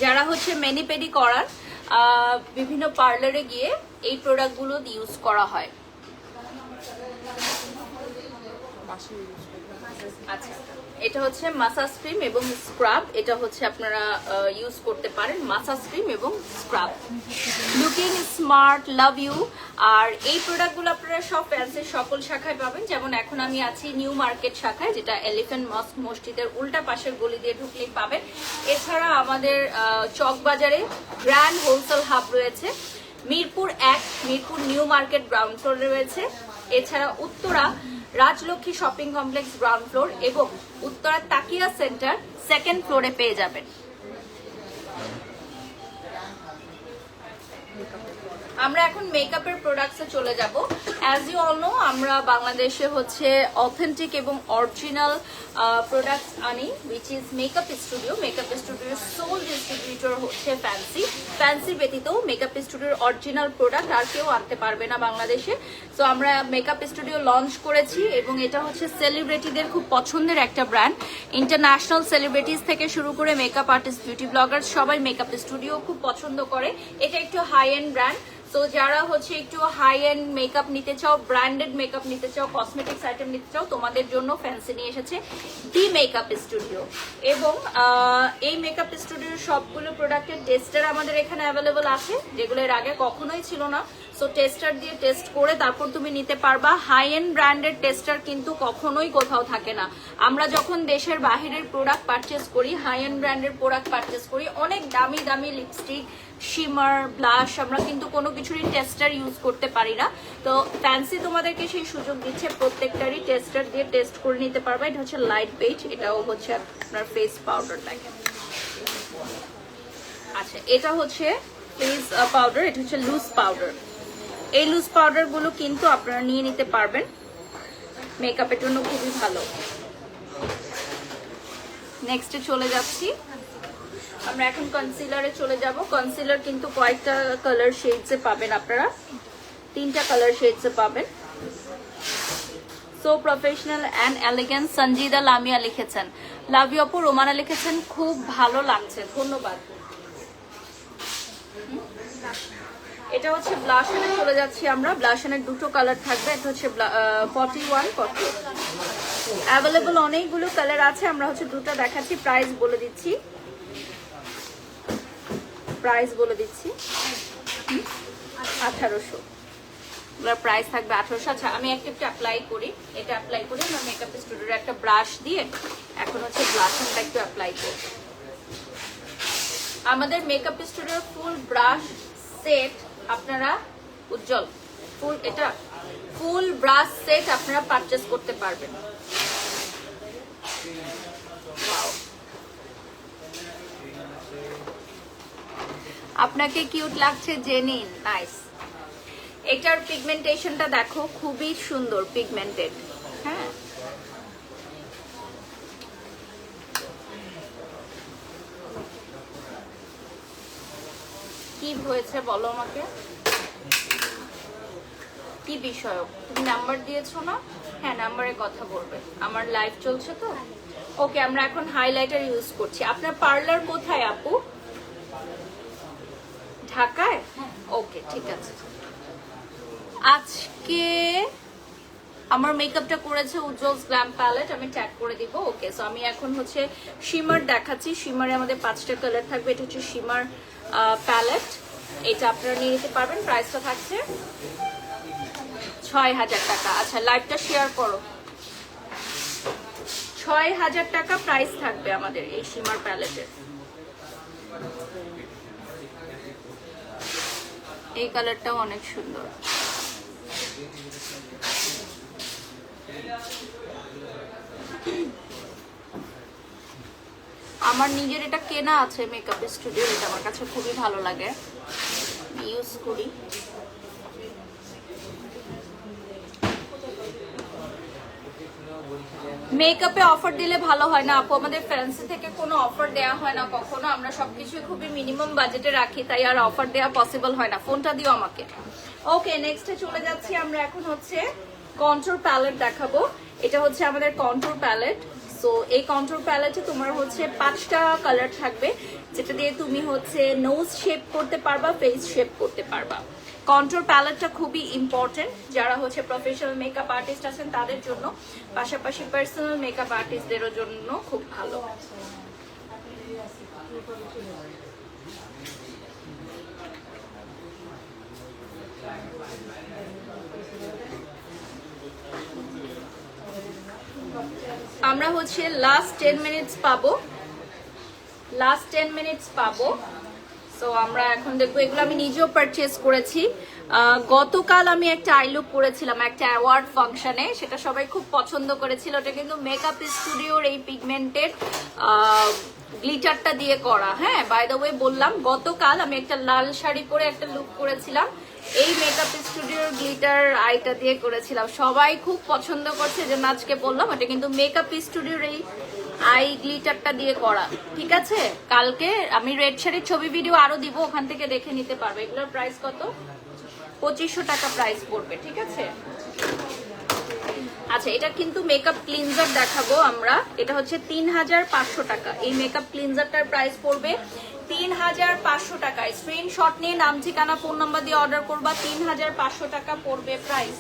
যারা হচ্ছে ম্যানি পেডি করার বিভিন্ন পার্লারে গিয়ে এই প্রোডাক্টগুলো ইউজ করা হয়। আচ্ছা, এটা হচ্ছে মাসাজ ক্রিম এবং স্ক্রাব, এটা হচ্ছে আপনারা ইউজ করতে পারেন, মাসাজ ক্রিম এবং scrub. Looking smart, love you. আর এই প্রোডাক্টগুলো আপনারা সব ফ্যান্সির সকল শাখায় পাবেন। যেমন এখন আমি আছি নিউ মার্কেট শাখায়, যেটা এলিফ্যান্ট মস্ক মসজিদের উল্টা পাশের গলি দিয়ে ঢুকলেই পাবেন। এছাড়া আমাদের চকবাজারে গ্র্যান্ড হোলসেল হাব রয়েছে, Mirpur 1 Mirpur new market ground ফ্লোরে রয়েছে। এছাড়া Uttara Rajlakshmi shopping complex ground floor এবং উত্তরা তাকিয়া সেন্টার 2nd ফ্লোরে পেয়ে যাবেন। আমরা এখন মেকআপের প্রোডাক্টসে চলে যাব। অ্যাজ ইউ অল নো, আমরা বাংলাদেশে হচ্ছে অথেন্টিক এবং অরিজিনাল প্রোডাক্টস আনি, which is makeup studio. Makeup স্টুডিওর সোল ডিস্ট্রিবিউটর হচ্ছে ফ্যান্সি। ফ্যান্সি ব্যতীত মেকআপ স্টুডিওর অরিজিনাল প্রোডাক্ট আর কেউ আনতে পারবে না বাংলাদেশে। সো আমরা মেকআপ স্টুডিও লঞ্চ করেছি এবং এটা হচ্ছে সেলিব্রিটিদের খুব পছন্দের একটা ব্র্যান্ড। ইন্টারন্যাশনাল সেলিব্রিটিস থেকে শুরু করে মেকআপ আর্টিস্ট, বিউটি ব্লগার সবাই মেকআপ স্টুডিও খুব পছন্দ করে। এটা একটু হাই এন্ড ব্র্যান্ড। তো যারা হচ্ছে একটু হাই এন্ড মেকআপ নিতে চাও, ব্র্যান্ডেড মেকআপ নিতে চাও, কসমেটিক্স আইটেম নিতে চাও, তোমাদের জন্য ফ্যান্সি নিয়ে এসেছে দি মেকআপ স্টুডিও। এবং এই মেকআপ স্টুডিওর সবগুলো প্রোডাক্টের টেস্টার আমাদের এখানে অ্যাভেলেবল আছে, যেগুলো এর আগে কখনোই ছিল না। সো টেস্টার দিয়ে টেস্ট করে তারপর তুমি নিতে পারবা। হাই এন্ড ব্র্যান্ডের টেস্টার কিন্তু কখনোই কোথাও থাকে না। আমরা যখন দেশের বাহিরের প্রোডাক্ট পারচেস করি, হাই এন্ড ব্র্যান্ডের প্রোডাক্ট পারচেস করি, অনেক দামি দামি লিপস্টিক, শিমার, ব্লাশ, আমরা কিন্তু কোনো কিছুরই টেস্টার ইউজ করতে পারি না। তো ফ্যান্সি তোমাদেরকে সেই সুযোগ দিচ্ছে, প্রত্যেকটারই টেস্টার দিয়ে টেস্ট করে নিতে পারবে। এটা হচ্ছে লাইট বেজ, এটাও হচ্ছে আপনার ফেস পাউডার দেখেন। আচ্ছা, এটা হচ্ছে ফেস পাউডার, এটা হচ্ছে লুজ পাউডার। এই লুজ পাউডার গুলো কিন্তু আপনারা নিয়ে নিতে পারবেন, মেকআপের জন্য খুবই ভালো। নেক্সটে চলে যাচ্ছি, আমরা এখন কনসিলারে চলে যাব। কনসিলার কিন্তু কয়েকটা কালার শেডসে পাবেন, আপনারা 3টা কালার শেডসে পাবেন। So professional and elegant, Sanjida Lamia লিখেছেন। লাভ ইউ আপু, রোমানা লিখেছেন খুব ভালো লাগছে, ধন্যবাদ। এটা হচ্ছে ব্লাশনে চলে যাচ্ছি আমরা। ব্লাশনের দুটো কালার থাকবে, এটা হচ্ছে 41 40 অ্যাভেলেবল, অনেকগুলো কালার আছে। আমরা হচ্ছে দুটো দেখাচ্ছি, প্রাইস বলে দিচ্ছি, প্রাইস বলে দিচ্ছি 1800, প্রাইস থাকবে 1800। আচ্ছা, আমি একটা অ্যাপ্লাই করি, এটা অ্যাপ্লাই করি আমরা মেকআপ স্টুডিওর একটা ব্রাশ দিয়ে। এখন হচ্ছে ব্লাশনটা একটু অ্যাপ্লাই করি। আমাদের মেকআপ স্টুডিওর ফুল ব্রাশ সেট আপনারা উজ্জ্বল ফুল ব্রাশ সেট আপনারা পারচেস করতে পারবেন। আপনাকে কিউট লাগছে জেনি, নাইস। এটার পিগমেন্টেশনটা দেখো, খুবই সুন্দর পিগমেন্টেড। হ্যাঁ, হয়েছে বলো আমাকে, কি বিষয়ক? তুমি নাম্বার দিয়েছো না? হ্যাঁ, নাম্বারে কথা বলবে, আমার লাইভ চলছে তো। ওকে, আমরা এখন হাইলাইটার ইউজ করছি। আপনার পার্লার কোথায় আপু? ঢাকায়? ওকে, ঠিক আছে। আজকে আমার মেকআপটা করেছে উজ্জ্বল গ্ল্যাম প্যালেট, আমি ট্যাগ করে দিব। ওকে, সো আমি এখন হচ্ছে শিমার দেখাচ্ছি। শিমারে আমাদের 5টা কালার থাকবে। এটা হচ্ছে শিমার প্যালেট, এটা আপনারা নিয়ে নিতে পারবেন। প্রাইসটা থাকছে 6000 টাকা। আচ্ছা, লাইভটা শেয়ার করো। 6000 টাকা প্রাইস থাকবে আমাদের এই শিমার প্যালেটের। এই কালারটাও অনেক সুন্দর। আমার নিজের এটা কেনা আছে মেকআপ স্টুডিও, এটা আমার কাছে খুবই ভালো লাগে, ইউজ করি। মেকআপে অফার দিলে ভালো হয় না আপু, আমাদের ফ্যান্সি থেকে কোনো অফার দেয়া হয় না কখনো। আমরা সবকিছু খুবই মিনিমাম বাজেটে রাখি, তাই আর অফার দেওয়া পসিবল হয় না। ফোনটা দিও আমাকে। ওকে, নেক্সটে চলে যাচ্ছি আমরা। এখন হচ্ছে কন্ট্রোর প্যালেট দেখাবো। এটা হচ্ছে আমাদের কন্ট্রোর প্যালেট। সো এই কন্ট্রোর প্যালেটে তোমার হচ্ছে 5টা কালার থাকবে, যেটা দিয়ে তুমি হচ্ছে নোজ শেপ করতে পারবা, ফেস শেপ করতে পারবা। কন্ট্রোর প্যালেটটা খুবই ইম্পর্টেন্ট যারা হচ্ছে প্রফেশনাল মেকআপ আর্টিস্ট আছেন তাদের জন্য, পাশাপাশি পার্সোনাল মেকআপ আর্টিস্টদেরও জন্য খুব ভালো। আমরা হচ্ছে লাস্ট 10 মিনিটস পাবো, লাস্ট 10 মিনিটস পাবো। সো আমরা এখন দেখবো, এগুলো আমি নিজেও পারচেজ করেছি। গতকাল আমি একটা আই লুক করেছিলাম একটা অ্যাওয়ার্ড ফাংশনে, সেটা সবাই খুব পছন্দ করেছিল। ওটা কিন্তু মেকআপ স্টুডিওর এই পিগমেন্টের গ্লিটারটা দিয়ে করা। হ্যাঁ, বাই দ্য ওয়ে বললাম, গতকাল আমি একটা লাল শাড়ি পরে একটা লুক করেছিলাম, এই মেকআপ স্টুডিওর গ্লিটার আইটা দিয়ে করেছিলাম। সবাই খুব পছন্দ করছে, জন্য আজকে বললাম এটা কিন্তু মেকআপ স্টুডিওর এই আই গ্লিটারটা দিয়ে করা। ঠিক আছে, কালকে আমি রেড শাড়ির ছবি ভিডিও আরো দিব, ওখান থেকে দেখে নিতে পারবে। এগুলোর প্রাইস কত? 2500 টাকা প্রাইস পড়বে। ঠিক আছে। আচ্ছা, এটা কিন্তু মেকআপ ক্লিনজার দেখাবো আমরা। এটা হচ্ছে 3500 টাকা। এই মেকআপ ক্লিনজারটার প্রাইস পড়বে 3500 টাকা। স্ক্রিনশট নিয়ে নাম, ঠিকানা, ফোন নাম্বার দিয়ে অর্ডার করবা। 3500 টাকা পড়বে প্রাইস।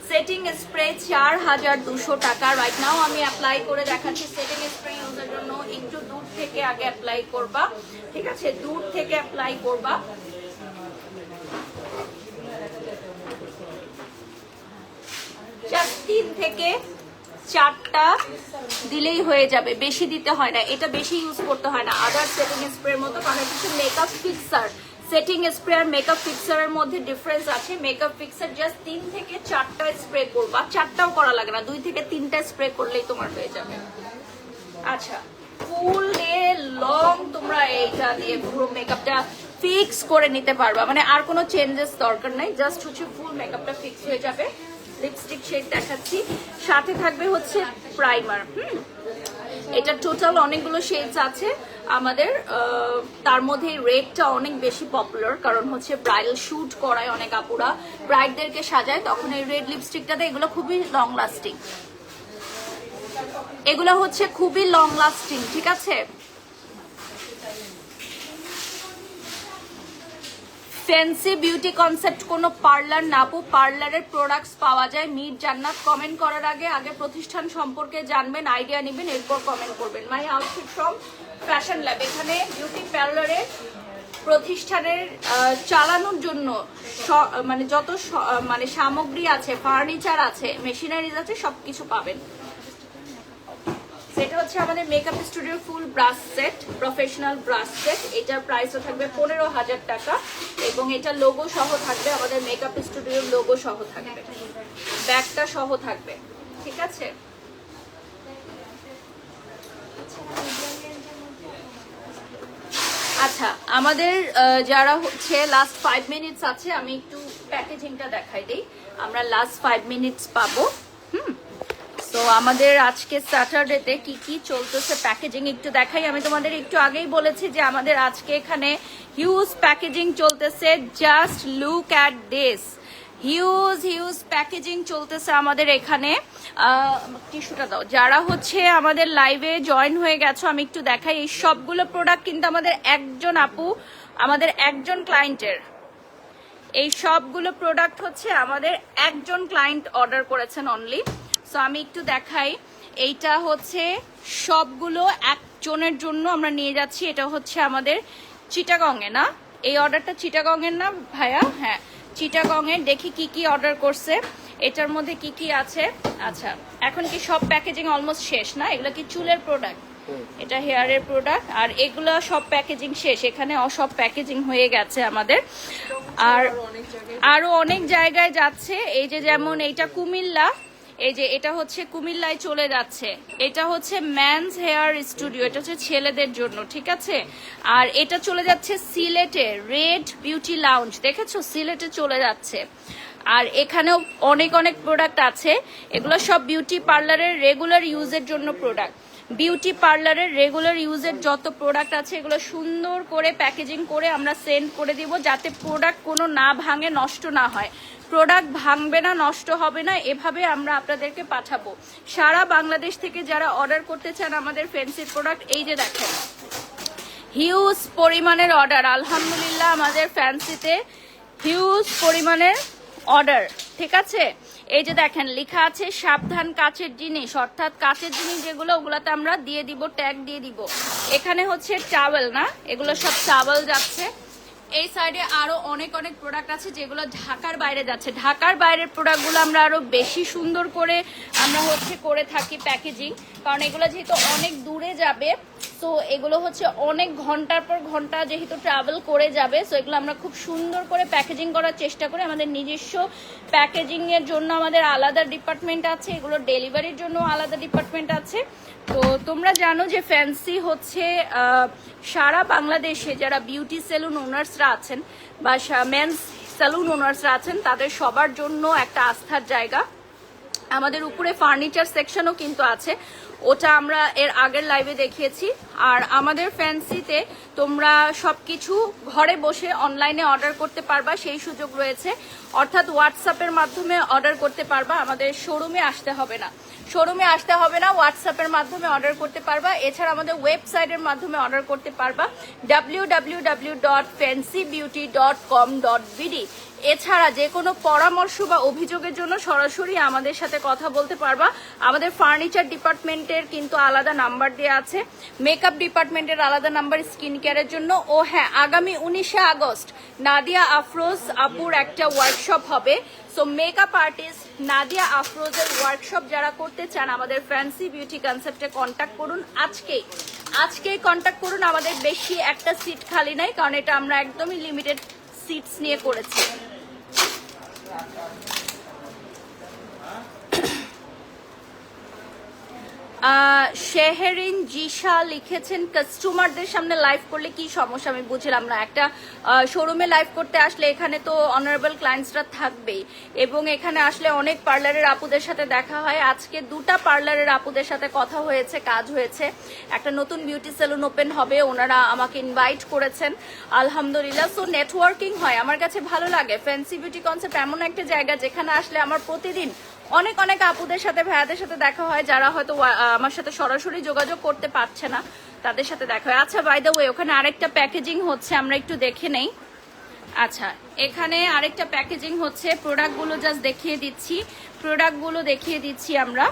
সেটিং স্প্রে 4200 টাকা। রাইট নাও আমি অ্যাপ্লাই করে দেখাচ্ছি। সেটিং স্প্রে ইউজের জন্য একটু দূর থেকে আগে অ্যাপ্লাই করবা। ঠিক আছে, দূর থেকে অ্যাপ্লাই করবা। জাস্ট 3 থেকে 4টা দিলেই হয়ে যাবে, বেশি দিতে হয় না। এটা বেশি ইউজ করতে হয় না আদার সেটিং স্প্রের মতো, কারণ এটা হচ্ছে মেকআপ ফিক্সার। সেটিং স্প্রে আর মেকআপ ফিক্সারের মধ্যে ডিফারেন্স আছে। মেকআপ ফিক্সার জাস্ট 3 থেকে 4টা স্প্রে করবা, 4টাও করা লাগে না, 2 থেকে 3টা স্প্রে করলেই তোমার হয়ে যাবে। আচ্ছা, ফুল ডে লং তোমরা এইটা দিয়ে পুরো মেকআপটা ফিক্স করে নিতে পারবা, মানে আর কোনো চেঞ্জেস দরকার নাই, জাস্ট হচ্ছে ফুল মেকআপটা ফিক্স হয়ে যাবে। লিপস্টিক শেড দেখাচ্ছি, সাথে থাকবে হচ্ছে প্রাইমার। এটা টোটাল অনেকগুলো শেডস আছে আমাদের, তার মধ্যে রেডটা অনেক বেশি পপুলার, কারণ হচ্ছে ব্রাইডাল শুট করায় অনেক আপুরা, ব্রাইডদেরকে সাজায়, তখন এই রেড লিপস্টিকটাতে এগুলো খুবই লং লাস্টিং, এগুলো হচ্ছে খুবই লং লাস্টিং। ঠিক আছে, ফ্যান্সি বিউটি কনসেপ্ট কোনো পার্লার না আপু, পার্লারের প্রোডাক্টস পাওয়া যায়। মিট জান্নাত কমেন্ট করার আগে প্রতিষ্ঠান সম্পর্কে জানবেন, আইডিয়া নেবেন, এরপর কমেন্ট করবেন। মাই আউটফিট ফ্রম ফ্যাশন ল্যাব। এখানে বিউটি পার্লারের প্রতিষ্ঠানের চালানোর জন্য মানে যত মানে সামগ্রী আছে, ফার্নিচার আছে, মেশিনারিজ আছে, সবকিছু পাবেন। এটা হচ্ছে আমাদের মেকআপ স্টুডিওর full brush set, professional brush set. এটার প্রাইসও থাকবে 15000 টাকা এবং এটা লোগো সহ থাকবে, আমাদের মেকআপ স্টুডিওর লোগো সহ থাকবে, ব্যাগটা সহ থাকবে। ঠিক আছে, আচ্ছা আমাদের যারা হচ্ছে লাস্ট 5 মিনিটস আছে, আমি একটু প্যাকেজিংটা দেখাই দিই। আমরা লাস্ট 5 মিনিটস পাবো। তো তো আমাদের আজকে স্যাটারডেতে কি কি চলতেছে প্যাকেজিং একটু দেখাই। আমি তোমাদের একটু আগেই বলেছি যে আমাদের আজকে এখানে হিউজ প্যাকেজিং চলতেছে। Just look at this, huge packaging চলতেছে আমাদের এখানে। টিস্যুটা দাও। যারা হচ্ছে আমাদের লাইভে জয়েন হয়ে গেছো আমি একটু দেখাই। এই সবগুলো প্রোডাক্ট কিন্তু আমাদের একজন আপু, আমাদের একজন ক্লায়েন্টের, এই সবগুলো প্রোডাক্ট হচ্ছে আমাদের একজন ক্লায়েন্ট অর্ডার করেছেন অনলি। সো আমি একটু দেখাই। এইটা হচ্ছে সবগুলো একজনের জন্য আমরা নিয়ে যাচ্ছি। এটা হচ্ছে আমাদের চিটাগংয়ে, না এই অর্ডারটা চিটাগংয়ের না ভাইয়া? হ্যাঁ চিটাগংয়ের। দেখি কি কি অর্ডার করছে, এটার মধ্যে কি কি আছে। আচ্ছা এখন কি সব প্যাকেজিং অলমোস্ট শেষ না? এগুলো কি চুলের প্রোডাক্ট, এটা হেয়ারের প্রোডাক্ট, আর এগুলো সব প্যাকেজিং শেষ। এখানে সব প্যাকেজিং হয়ে গেছে আমাদের, আর আরো অনেক জায়গায় যাচ্ছে। এই যে যেমন এইটা কুমিল্লা, এই যে এটা হচ্ছে কুমিল্লায় চলে যাচ্ছে। এটা হচ্ছে ম্যানস হেয়ার স্টুডিও, এটা হচ্ছে ছেলেদের জন্য, ঠিক আছে। আর এটা চলে যাচ্ছে সিলেটে, রেড বিউটি লাউঞ্জ, দেখেছো সিলেটে চলে যাচ্ছে। আর এখানেও অনেক প্রোডাক্ট আছে। এগুলো সব বিউটি পার্লারের রেগুলার ইউজের জন্য প্রোডাক্ট। বিউটি পার্লারের রেগুলার ইউজের যত প্রোডাক্ট আছে এগুলো সুন্দর করে প্যাকেজিং করে আমরা সেন্ড করে দিব, যাতে প্রোডাক্ট কোনো না ভাঙে, নষ্ট না হয়। প্রোডাক্ট ভাঙবে না, নষ্ট হবে না, এভাবে আমরা আপনাদেরকে পাঠাবো। সারা বাংলাদেশ থেকে যারা অর্ডার করতে চান আমাদের ফ্যান্সির প্রোডাক্ট, এই যে দেখেন হিউজ পরিমাণের অর্ডার। আলহামদুলিল্লাহ আমাদের ফ্যান্সিতে হিউজ পরিমাণের অর্ডার, ঠিক আছে। এই যে দেখেন লেখা আছে সাবধান কাচের জিনিস, অর্থাৎ কাচের জিনিস যেগুলো ওগুলাতে আমরা দিয়ে দিব, ট্যাগ দিয়ে দিব। এখানে হচ্ছে টাওয়েল, না এগুলো সব টাওয়েল যাচ্ছে। এই সাইডে আরো অনেক প্রোডাক্ট আছে যেগুলো ঢাকার বাইরে যাচ্ছে। ঢাকার বাইরের প্রোডাক্টগুলো আমরা আরো বেশি সুন্দর করে আমরা হচ্ছে করে থাকি প্যাকেজিং, কারণ এগুলো যেহেতু অনেক দূরে যাবে, সো এগুলো হচ্ছে অনেক ঘন্টার পর ঘন্টা যেহেতু ট্রাভেল করে যাবে, সো এগুলো আমরা খুব সুন্দর করে প্যাকেজিং করার চেষ্টা করি। আমাদের নিজস্ব প্যাকেজিং এর জন্য আমাদের আলাদা ডিপার্টমেন্ট আছে, এগুলো ডেলিভারির জন্য আলাদা ডিপার্টমেন্ট আছে। তো তোমরা জানো যে ফ্যান্সি হচ্ছে সারা বাংলাদেশে যারা বিউটি সেলুন ওনার্সরা আছেন বা মেন্স সেলুন ওনার্সরা আছেন তাদের সবার জন্য একটা আস্থার জায়গা। আমাদের উপরে ফার্নিচার সেকশনও কিন্তু আছে, ওটা আমরা এর আগের লাইভে দেখিয়েছি। আর আমাদের ফ্যান্সিতে তোমরা সবকিছু ঘরে বসে অনলাইনে অর্ডার করতে পারবা, সেই সুযোগ রয়েছে। অর্থাৎ হোয়াটসঅ্যাপের মাধ্যমে অর্ডার করতে পারবা, আমাদের শোরুমে আসতে হবে না। হোয়াটসঅ্যাপের মাধ্যমে অর্ডার করতে পারবা। এছাড়া আমাদের ওয়েবসাইটের মাধ্যমে অর্ডার করতে পারবা www.fancybeauty.com.bd। এছাড়া যে কোনো পরামর্শ বা অভিযোগের জন্য সরাসরি আমাদের সাথে কথা বলতে পারবা। আমাদের ফার্নিচার ডিপার্টমেন্টের কিন্তু আলাদা নাম্বার দেওয়া আছে, মেকআপ ডিপার্টমেন্টের আলাদা নাম্বার স্কিন কেয়ারের জন্য। ও হ্যাঁ, আগামী 19শে আগস্ট নাদিয়া আফরোজ আপুর একটা ওয়ার্কশপ হবে। সো মেকআপ আর্টিস্ট নাদিয়া আফরোজের ওয়ার্কশপ যারা করতে চান আমাদের ফ্যান্সি বিউটি কনসেপ্টে কন্ট্যাক্ট করুন। আজকেই কন্ট্যাক্ট করুন। আমাদের বেশি একটা সিট খালি নাই, কারণ এটা আমরা একদমই লিমিটেড সিটস নিয়ে করেছি। শেহরিন জিশা লিখেছেন কাস্টমারদের সামনে লাইভ করলে কি সমস্যা, আমি বুঝলাম না। একটা শোরুমে লাইভ করতে আসলে এখানে তো অনারেবল ক্লায়েন্টসরা থাকবেই, এবং এখানে আসলে অনেক পার্লারের আপুদের সাথে দেখা হয়। আজকে 2টা পার্লারের আপুদের সাথে কথা হয়েছে, কাজ হয়েছে। একটা নতুন বিউটি সেলুন ওপেন হবে, ওনারা আমাকে ইনভাইট করেছেন আলহামদুলিল্লাহ। সো নেটওয়ার্কিং হয়, আমার কাছে ভালো লাগে। ফ্যান্সি বিউটি কনসেপ্ট এমন একটা জায়গা যেখানে আসলে আমার প্রতিদিন অনেক আপুদের সাথে ভাইয়াদের সাথে দেখা হয়, যারা হয়তো আমার সাথে সরাসরি যোগাযোগ করতে পারছে না, তাদের সাথে দেখা হয়। আচ্ছা বাই দ্য ওয়ে, ওখানে আরেকটা প্যাকেজিং হচ্ছে, আমরা একটু দেখে নেই। আচ্ছা এখানে আরেকটা প্যাকেজিং হচ্ছে, প্রোডাক্টগুলো জাস্ট দেখিয়ে দিচ্ছি আমরা।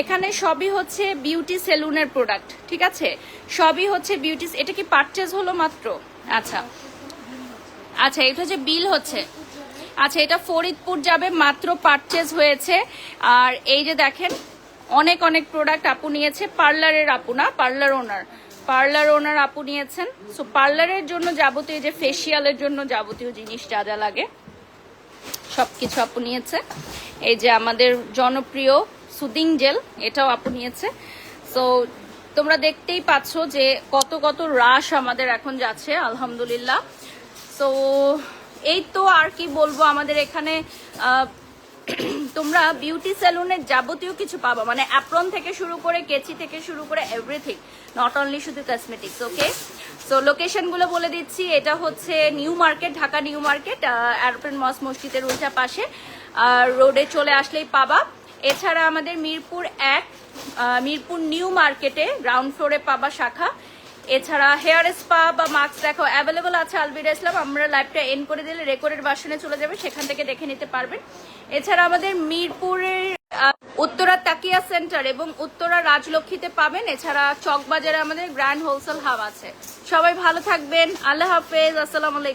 এখানে সবই হচ্ছে বিউটি সেলুনের প্রোডাক্ট, ঠিক আছে, সবই হচ্ছে বিউটি। এটা কি পারচেজ হলো মাত্র? আচ্ছা এটা হচ্ছে বিল হচ্ছে। আচ্ছা এটা ফরিদপুর যাবে, মাত্র পারচেজ হয়েছে। আর এই যে দেখেন অনেক প্রোডাক্ট আপু নিয়েছে, পার্লারের আপু না, পার্লার ওনার আপু নিয়েছেন। সো পার্লারের জন্য যাবতীয়, যে ফেসিয়ালের জন্য যাবতীয় জিনিস যা যা লাগে সবকিছু আপু নিয়েছে। এই যে আমাদের জনপ্রিয় সুদিং জেল, এটাও আপু নিয়েছে। সো তোমরা দেখতেই পাচ্ছ যে কত রাশ আমাদের এখন যাচ্ছে আলহামদুলিল্লাহ। সো এই তো আর কি বলবো, আমাদের এখানে তোমরা বিউটি সেলুনের যাবতীয় কিছু পাবা, মানে অ্যাপ্রন থেকে শুরু করে কেচি থেকে শুরু করে এভরিথিং, নট অনলি শুধু কসমেটিক্স। ওকে, সো লোকেশনগুলো বলে দিচ্ছি। এটা হচ্ছে new market, Dhaka new market, aeroplane মসজিদের উল্টা পাশে রোডে চলে আসলেই পাবা। এছাড়া আমাদের মিরপুর 1 মিরপুর নিউ মার্কেটে গ্রাউন্ড ফ্লোরে পাবা শাখা। এছাড়া হেয়ার স্পা বা মাস্ক দেখো অ্যাভেলেবল আছে আলবিরা ইসলাম। আমরা লাইভটা এন্ড করে দিলে রেকর্ডেড ভার্সনে চলে যাবে, সেখান থেকে দেখে নিতে পারবেন। এছাড়া আমাদের মিরপুরের উত্তরা তাকিয়া সেন্টার এবং উত্তরা রাজলক্ষ্মীতে পাবেন। এছাড়া চকবাজারে আমাদের গ্র্যান্ড হোলসেল হাব আছে। সবাই ভালো থাকবেন, আল্লাহ হাফেজ, আসসালামু আলাইকুম।